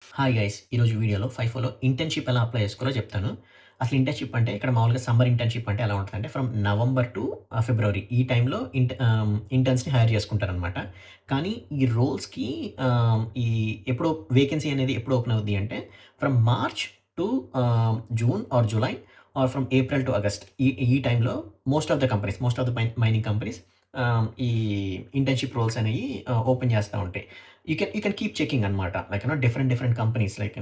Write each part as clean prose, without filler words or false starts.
Hi guys! ఈరోజు వీడియోలో ఫైఫోలో internship ఎలా అప్లై చేసుకోవాలో చెప్తాను. అసలు ఇంటర్న్‌షిప్ అంటే ఇక్కడ మామూలుగా సమ్మర్ ఇంటర్న్‌షిప్ అంటే ఎలా ఉంటదంటే ఫ్రమ్ నవంబర్ టు ఫిబ్రవరి ఈ టైంలో ఇంటర్న్స్‌ని హైర్ చేసుకుంటారనమాట. కానీ ఈ రోల్స్‌కి ఈ ఎప్పుడో వేకెన్సీ అనేది ఎప్పుడు ఓపెన్ అవుద్ది అంటే from March to June or July or from April to August ఈ టైంలో most of the mining companies ఈ ఇంటర్న్‌షిప్ రోల్స్ అనేయి ఓపెన్ చేస్తా ఉంటాయి. యూ కెన్ కీప్ చెకింగ్ అనమాట. Like different companies like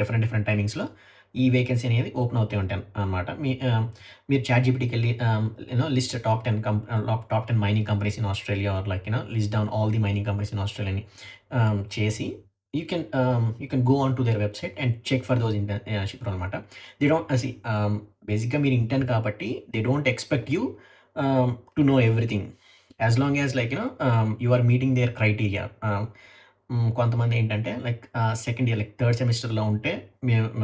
different టైమింగ్స్‌లో ఈ వేకెన్సీ అనేది ఓపెన్ అవుతూ ఉంటాయి అనమాట. మీరు చాట్‌జీపీటీకెళ్ళి list top 10 mining companies in Australia or list down all the mining companies in Australia అని చేసి you can go on to their website and check for those internship role అనమాట. దే డోంట్ బేసిక్‌గా మీరు ఇంటర్న్ కాబట్టి they don't expect you to know everything. As long as you are meeting their criteria. కొంతమంది ఏంటంటే second year third సెమిస్టర్‌లో ఉంటే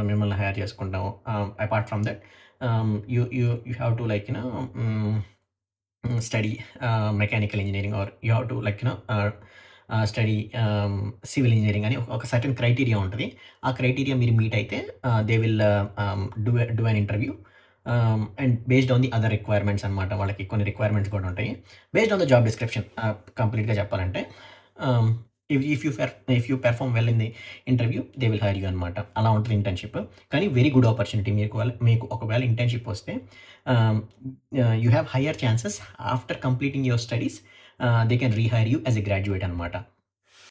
మిమ్మల్ని hire చేసుకుంటాము. Apart from that you have to study mechanical engineering or you have to study civil engineering అని ఒక certain criteria ఉంటది. ఆ క్రైటీరియా మీరు మీట్ అయితే they will do an interview and based on the other requirements అనమాట. వాళ్ళకి కొన్ని requirements కూడా ఉంటాయి. Based on the job description కంప్లీట్‌గా చెప్పాలంటే um, if you perform well in the interview they will hire you అనమాట. అలా ఉంటది ఇంటర్న్‌షిప్. కానీ వెరీ గుడ్ ఆపర్చునిటీ. మీకు ఒకవేళ ఇంటర్న్‌షిప్ వస్తే you have higher chances after completing your studies they can rehire you as a graduate అనమాట.